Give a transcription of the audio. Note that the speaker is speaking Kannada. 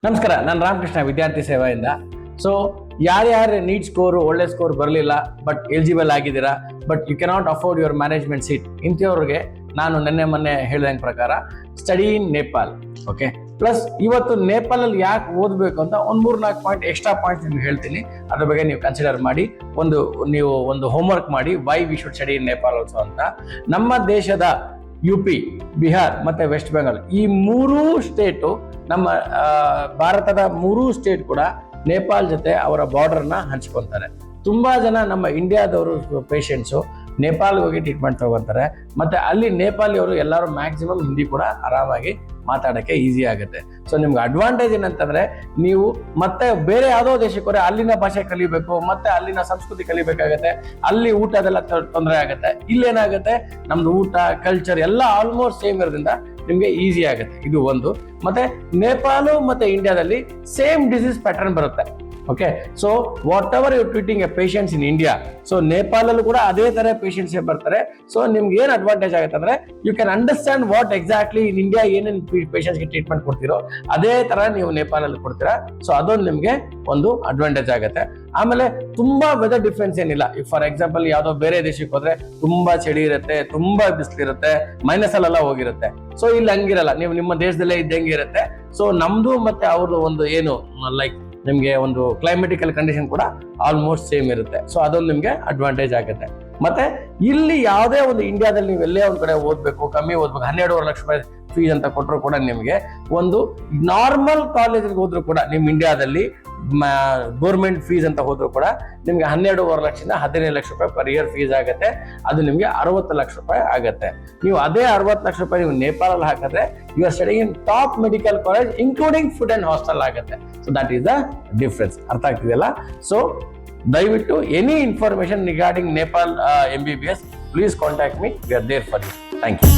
ನಮಸ್ಕಾರ, ನಾನು ರಾಮಕೃಷ್ಣ ವಿದ್ಯಾರ್ಥಿ ಸೇವೆಯಿಂದ. ಸೊ ಯಾರ್ಯಾರು ನೀಟ್ ಸ್ಕೋರ್ ಒಳ್ಳೆ ಸ್ಕೋರ್ ಬರಲಿಲ್ಲ ಬಟ್ ಎಲಿಜಿಬಲ್ ಆಗಿದ್ದೀರಾ, but you cannot afford your management seat, ಇಂಥವ್ರಿಗೆ ನಾನು ಮೊನ್ನೆ ಹೇಳಿದಂಗೆ ಪ್ರಕಾರ study in Nepal. Okay, plus ಇವತ್ತು ನೇಪಾಳಲ್ಲಿ ಯಾಕೆ ಓದಬೇಕು ಅಂತ ಒಂದು 3-4 ಪಾಯಿಂಟ್ ಎಕ್ಸ್ಟ್ರಾ ಪಾಯಿಂಟ್ಸ್ ನಿಮ್ಗೆ ಹೇಳ್ತೀನಿ. ಅದ್ರ ಬಗ್ಗೆ ನೀವು ಕನ್ಸಿಡರ್ ಮಾಡಿ ನೀವು ಒಂದು ಹೋಮ್ವರ್ಕ್ ಮಾಡಿ, why we should study in Nepal also ಅಂತ. ನಮ್ಮ ದೇಶದ UP, ಬಿಹಾರ್ ಮತ್ತೆ ವೆಸ್ಟ್ ಬೆಂಗಾಲ್ ಈ 3 ಸ್ಟೇಟು, ನಮ್ಮ ಭಾರತದ 3 ಸ್ಟೇಟ್ ಕೂಡ ನೇಪಾಲ್ ಜೊತೆ ಅವರ ಬಾರ್ಡರ್ನ ಹಂಚ್ಕೊತಾರೆ. ತುಂಬಾ ಜನ ನಮ್ಮ ಇಂಡಿಯಾದವರು ಪೇಷಂಟ್ಸು ನೇಪಾಲ್ಗೆ ಹೋಗಿ ಟ್ರೀಟ್ಮೆಂಟ್ ತಗೊಂತಾರೆ. ಮತ್ತೆ ಅಲ್ಲಿ ನೇಪಾಳಿಯವರು ಎಲ್ಲರೂ ಮ್ಯಾಕ್ಸಿಮಮ್ ಹಿಂದಿ ಕೂಡ ಆರಾಮಾಗಿ ಮಾತಾಡೋಕ್ಕೆ ಈಸಿ ಆಗುತ್ತೆ. ಸೊ ನಿಮ್ಗೆ ಅಡ್ವಾಂಟೇಜ್ ಏನಂತಂದ್ರೆ, ನೀವು ಮತ್ತೆ ಬೇರೆ ಯಾವುದೋ ದೇಶಕ್ಕೆ ಹೋದ್ರೆ ಅಲ್ಲಿನ ಭಾಷೆ ಕಲಿಬೇಕು, ಮತ್ತೆ ಅಲ್ಲಿನ ಸಂಸ್ಕೃತಿ ಕಲಿಬೇಕಾಗತ್ತೆ, ಅಲ್ಲಿ ಊಟದೆಲ್ಲ ತೊಂದರೆ ಆಗುತ್ತೆ. ಇಲ್ಲೇನಾಗುತ್ತೆ, ನಮ್ದು ಊಟ ಕಲ್ಚರ್ ಎಲ್ಲ ಆಲ್ಮೋಸ್ಟ್ ಸೇಮ್ ಇರೋದ್ರಿಂದ ನಿಮ್ಗೆ ಈಸಿ ಆಗುತ್ತೆ. ಇದು ಒಂದು. ಮತ್ತೆ ನೇಪಾಳ ಮತ್ತೆ ಇಂಡಿಯಾದಲ್ಲಿ ಸೇಮ್ ಡಿಸೀಸ್ ಪ್ಯಾಟರ್ನ್ ಬರುತ್ತೆ. Okay, so whatever you treating a patients in India, so ನೇಪಾಳಲ್ಲೂ ಕೂಡ ಅದೇ ತರ ಪೇಷಂಟ್ಸ್ ಬರ್ತಾರೆ. ಸೊ ನಿಮ್ಗೆ ಏನ್ ಅಡ್ವಾಂಟೇಜ್ ಆಗುತ್ತೆ ಅಂದ್ರೆ, you can understand what exactly in India ಏನೇನು ಪೇಷಂಟ್ಸ್ಗೆ ಟ್ರೀಟ್ಮೆಂಟ್ ಕೊಡ್ತಿರೋ ಅದೇ ತರ ನೀವು ನೇಪಾಳಲ್ಲಿ ಕೊಡ್ತೀರಾ. ಸೊ ಅದೊಂದು ನಿಮ್ಗೆ ಒಂದು ಅಡ್ವಾಂಟೇಜ್ ಆಗುತ್ತೆ. ಆಮೇಲೆ ತುಂಬಾ ವೆದರ್ ಡಿಫ್ರೆನ್ಸ್ ಏನಿಲ್ಲ. ಫಾರ್ ಎಕ್ಸಾಂಪಲ್ ಯಾವ್ದೋ ಬೇರೆ ದೇಶಕ್ಕೆ ಹೋದ್ರೆ ತುಂಬಾ ಚಳಿ ಇರುತ್ತೆ, ತುಂಬಾ ಬಿಸಿಲಿರುತ್ತೆ, ಮೈನಸ್ ಅಲ್ಲೆಲ್ಲ ಹೋಗಿರುತ್ತೆ. ಸೊ ಇಲ್ಲಿ ಹಂಗಿರಲ್ಲ, ನೀವು ನಿಮ್ಮ ದೇಶದಲ್ಲೇ ಇದ್ದಂಗೆ ಇರುತ್ತೆ. ಸೊ ನಮ್ದು ಮತ್ತೆ ಅವ್ರದ್ದು ಒಂದು ಏನು ಲೈಕ್ ನಿಮ್ಗೆ ಒಂದು ಕ್ಲೈಮೆಟಿಕಲ್ ಕಂಡೀಷನ್ ಕೂಡ ಆಲ್ಮೋಸ್ಟ್ ಸೇಮ್ ಇರುತ್ತೆ. ಸೊ ಅದೊಂದು ನಿಮ್ಗೆ ಅಡ್ವಾಂಟೇಜ್ ಆಗುತ್ತೆ. ಮತ್ತೆ ಇಲ್ಲಿ ಯಾವುದೇ ಒಂದು ಇಂಡಿಯಾದಲ್ಲಿ ನೀವು ಎಲ್ಲೇ ಒಂದ್ ಕಡೆ ಓದ್ಬೇಕು, ಕಮ್ಮಿ ಓದ್ಬೇಕು, 12.5 ಲಕ್ಷ ರೂಪಾಯಿ ಫೀಸ್ ಅಂತ ಕೊಟ್ಟರು ಕೂಡ ನಿಮಗೆ ಒಂದು ನಾರ್ಮಲ್ ಕಾಲೇಜಿಗೆ ಹೋದ್ರು ಕೂಡ ನಿಮ್ ಇಂಡಿಯಾದಲ್ಲಿ ಗೌರ್ಮೆಂಟ್ ಫೀಸ್ ಅಂತ ಹೋದ್ರು ಕೂಡ ನಿಮ್ಗೆ 12.5 ಲಕ್ಷದಿಂದ 15 ಲಕ್ಷ ರೂಪಾಯಿ ಪರ್ ಇಯರ್ ಫೀಸ್ ಆಗುತ್ತೆ. ಅದು ನಿಮ್ಗೆ 60 ಲಕ್ಷ ರೂಪಾಯಿ ಆಗುತ್ತೆ. ನೀವು ಅದೇ 60 ಲಕ್ಷ ರೂಪಾಯಿ ನೀವು ನೇಪಾಳಲ್ಲಿ ಹಾಕಿದ್ರೆ you are studying in top medical college including food and hostel ಆಗುತ್ತೆ. So that is the difference. ಅರ್ಥ ಆಗ್ತಿದೆಯಲ್ಲ? ಸೊ ದಯವಿಟ್ಟು any information regarding Nepal MBBS, please contact me. We are there for you. Thank you.